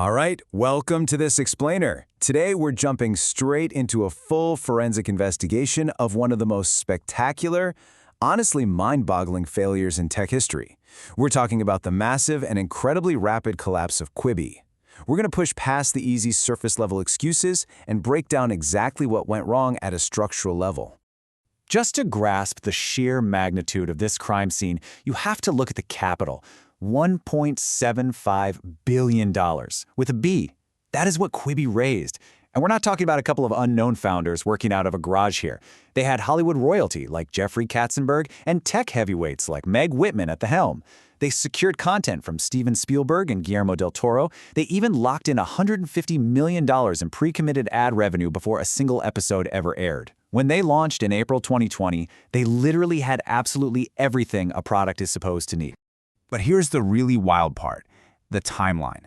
All right, welcome to this explainer. Today we're jumping straight into a full forensic investigation of one of the most spectacular, honestly mind-boggling failures in tech history. We're talking about the massive and incredibly rapid collapse of Quibi. We're going to push past the easy surface-level excuses and break down exactly what went wrong at a structural level. Just to grasp the sheer magnitude of this crime scene, you have to look at the capital. $1.75 billion, with a B. That is what Quibi raised. And we're not talking about a couple of unknown founders working out of a garage here. They had Hollywood royalty like Jeffrey Katzenberg and tech heavyweights like Meg Whitman at the helm. They secured content from Steven Spielberg and Guillermo del Toro. They even locked in $150 million in pre-committed ad revenue before a single episode ever aired. When they launched in April 2020, they literally had absolutely everything a product is supposed to need. But here's the really wild part, the timeline.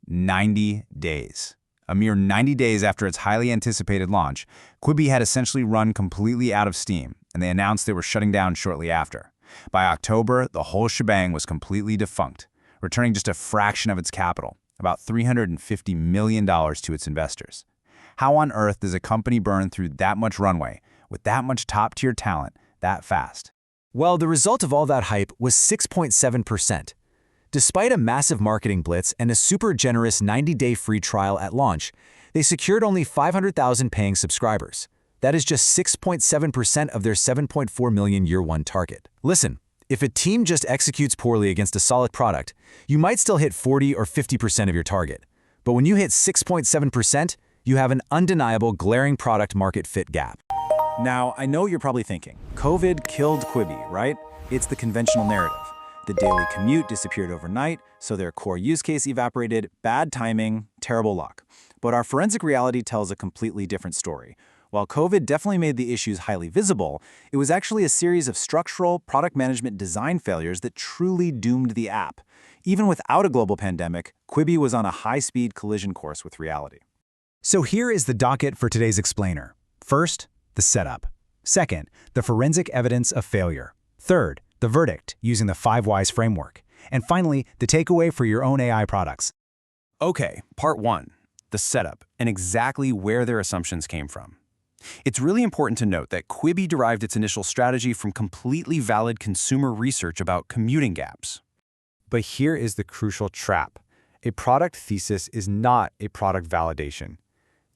90 days. A mere 90 days after its highly anticipated launch, Quibi had essentially run completely out of steam, and they announced they were shutting down shortly after. By October, the whole shebang was completely defunct, returning just a fraction of its capital, about $350 million to its investors. How on earth does a company burn through that much runway, with that much top-tier talent, that fast? Well, the result of all that hype was 6.7%. Despite a massive marketing blitz and a super generous 90-day free trial at launch, they secured only 500,000 paying subscribers. That is just 6.7% of their 7.4 million year-one target. Listen, if a team just executes poorly against a solid product, you might still hit 40 or 50% of your target. But when you hit 6.7%, you have an undeniable glaring product-market fit gap. Now, I know you're probably thinking, COVID killed Quibi, right? It's the conventional narrative. The daily commute disappeared overnight, so their core use case evaporated, bad timing, terrible luck. But our forensic reality tells a completely different story. While COVID definitely made the issues highly visible, it was actually a series of structural product management design failures that truly doomed the app. Even without a global pandemic, Quibi was on a high-speed collision course with reality. So here is the docket for today's explainer. First, the setup. Second, the forensic evidence of failure. Third, the verdict using the 5 Whys framework. And finally, the takeaway for your own AI products. Okay, part 1, the setup, and exactly where their assumptions came from. It's really important to note that Quibi derived its initial strategy from completely valid consumer research about commuting gaps. But here is the crucial trap. A product thesis is not a product validation.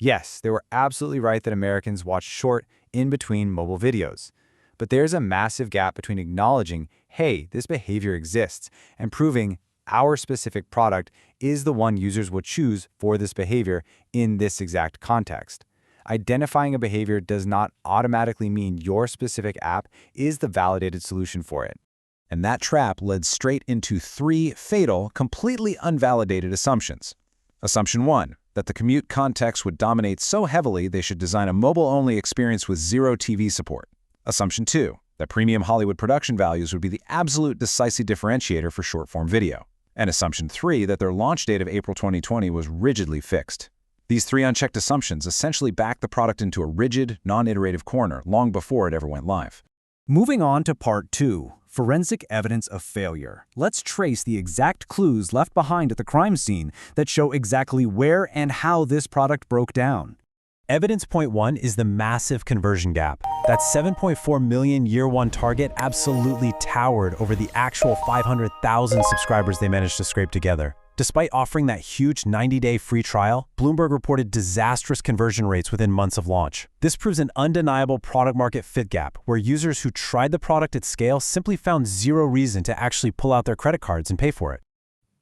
Yes, they were absolutely right that Americans watch short, in-between mobile videos. But there's a massive gap between acknowledging, hey, this behavior exists, and proving our specific product is the one users will choose for this behavior in this exact context. Identifying a behavior does not automatically mean your specific app is the validated solution for it. And that trap led straight into 3 fatal, completely unvalidated assumptions. Assumption 1. That the commute context would dominate so heavily they should design a mobile-only experience with zero TV support. Assumption 2. That premium Hollywood production values would be the absolute decisive differentiator for short-form video. And Assumption 3. That their launch date of April 2020 was rigidly fixed. These 3 unchecked assumptions essentially backed the product into a rigid, non-iterative corner long before it ever went live. Moving on to part 2, forensic evidence of failure. Let's trace the exact clues left behind at the crime scene that show exactly where and how this product broke down. Evidence point 1 is the massive conversion gap. That 7.4 million year-one target absolutely towered over the actual 500,000 subscribers they managed to scrape together. Despite offering that huge 90-day free trial, Bloomberg reported disastrous conversion rates within months of launch. This proves an undeniable product-market fit gap, where users who tried the product at scale simply found zero reason to actually pull out their credit cards and pay for it.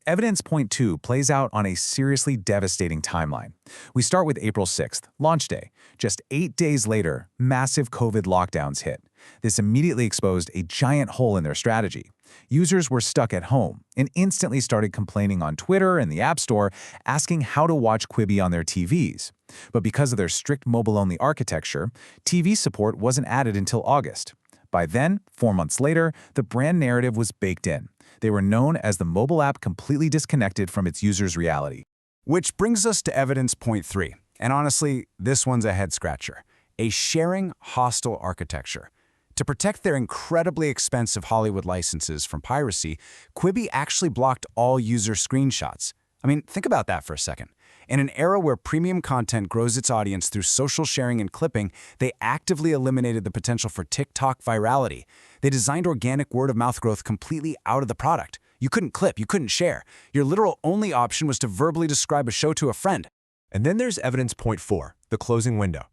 Evidence point 2 plays out on a seriously devastating timeline. We start with April 6th, launch day. Just 8 days later, massive COVID lockdowns hit. This immediately exposed a giant hole in their strategy. Users were stuck at home and instantly started complaining on Twitter and the App Store, asking how to watch Quibi on their TVs. But because of their strict mobile-only architecture, TV support wasn't added until August. By then, 4 months later, the brand narrative was baked in. They were known as the mobile app completely disconnected from its users' reality. Which brings us to evidence point 3. And honestly, this one's a head-scratcher. A sharing hostile architecture. To protect their incredibly expensive Hollywood licenses from piracy, Quibi actually blocked all user screenshots. I mean, think about that for a second. In an era where premium content grows its audience through social sharing and clipping, they actively eliminated the potential for TikTok virality. They designed organic word-of-mouth growth completely out of the product. You couldn't clip, you couldn't share. Your literal only option was to verbally describe a show to a friend. And then there's evidence point 4, the closing window.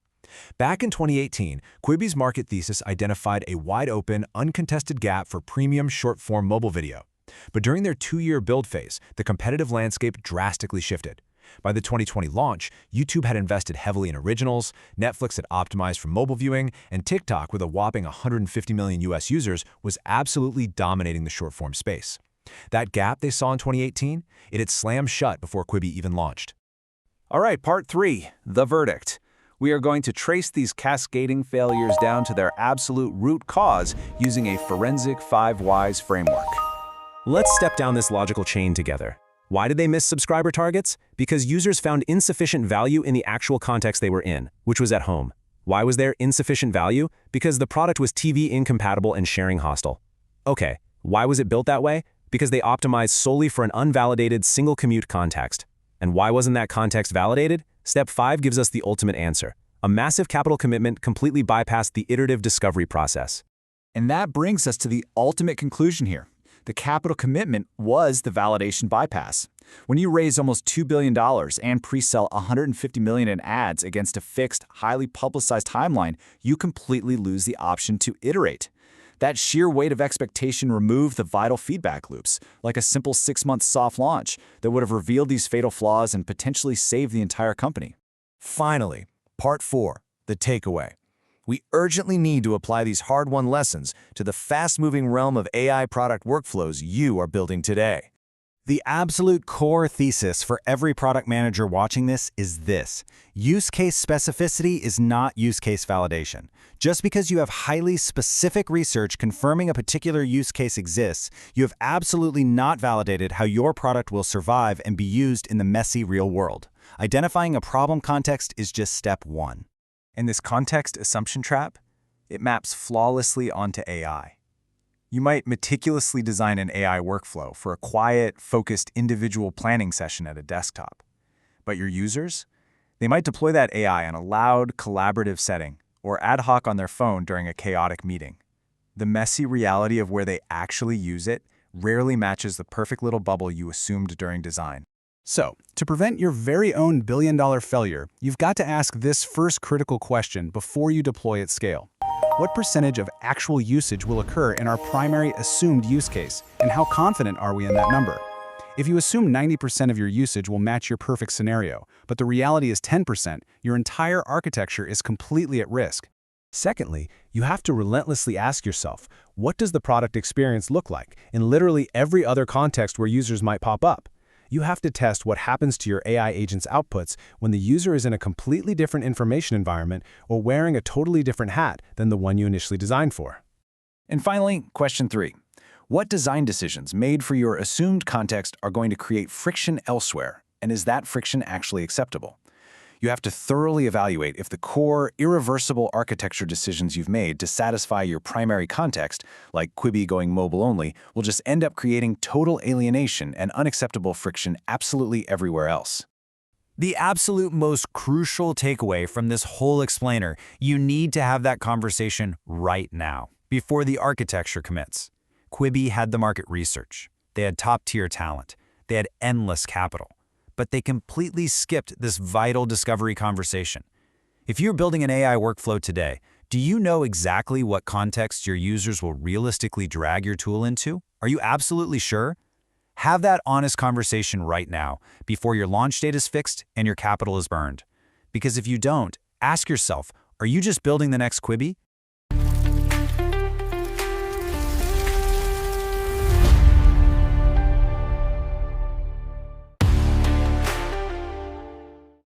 Back in 2018, Quibi's market thesis identified a wide-open, uncontested gap for premium short-form mobile video. But during their 2-year build phase, the competitive landscape drastically shifted. By the 2020 launch, YouTube had invested heavily in originals, Netflix had optimized for mobile viewing, and TikTok, with a whopping 150 million US users, was absolutely dominating the short-form space. That gap they saw in 2018, it had slammed shut before Quibi even launched. All right, part 3, the verdict. We are going to trace these cascading failures down to their absolute root cause using a forensic 5 whys framework. Let's step down this logical chain together. Why did they miss subscriber targets? Because users found insufficient value in the actual context they were in, which was at home. Why was there insufficient value? Because the product was TV incompatible and sharing hostile. Okay, why was it built that way? Because they optimized solely for an unvalidated single commute context. And why wasn't that context validated? Step 5 gives us the ultimate answer. A massive capital commitment completely bypassed the iterative discovery process. And that brings us to the ultimate conclusion here. The capital commitment was the validation bypass. When you raise almost $2 billion and pre-sell $150 million in ads against a fixed, highly publicized timeline, you completely lose the option to iterate. That sheer weight of expectation removed the vital feedback loops, like a simple 6-month soft launch that would have revealed these fatal flaws and potentially saved the entire company. Finally, part 4, the takeaway. We urgently need to apply these hard-won lessons to the fast-moving realm of AI product workflows you are building today. The absolute core thesis for every product manager watching this is this: use case specificity is not use case validation. Just because you have highly specific research confirming a particular use case exists, you have absolutely not validated how your product will survive and be used in the messy real world. Identifying a problem context is just step 1. And this context assumption trap, it maps flawlessly onto AI. You might meticulously design an AI workflow for a quiet, focused individual planning session at a desktop. But your users? They might deploy that AI in a loud, collaborative setting or ad hoc on their phone during a chaotic meeting. The messy reality of where they actually use it rarely matches the perfect little bubble you assumed during design. So, to prevent your very own billion-dollar failure, you've got to ask this first critical question before you deploy at scale. What percentage of actual usage will occur in our primary assumed use case, and how confident are we in that number? If you assume 90% of your usage will match your perfect scenario, but the reality is 10%, your entire architecture is completely at risk. Secondly, you have to relentlessly ask yourself, what does the product experience look like in literally every other context where users might pop up? You have to test what happens to your AI agent's outputs when the user is in a completely different information environment or wearing a totally different hat than the one you initially designed for. And finally, question 3. What design decisions made for your assumed context are going to create friction elsewhere, and is that friction actually acceptable? You have to thoroughly evaluate if the core, irreversible architecture decisions you've made to satisfy your primary context, like Quibi going mobile only, will just end up creating total alienation and unacceptable friction absolutely everywhere else. The absolute most crucial takeaway from this whole explainer: you need to have that conversation right now, before the architecture commits. Quibi had the market research. They had top-tier talent. They had endless capital. But they completely skipped this vital discovery conversation. If you're building an AI workflow today, do you know exactly what context your users will realistically drag your tool into? Are you absolutely sure? Have that honest conversation right now, before your launch date is fixed and your capital is burned. Because if you don't, ask yourself, are you just building the next Quibi?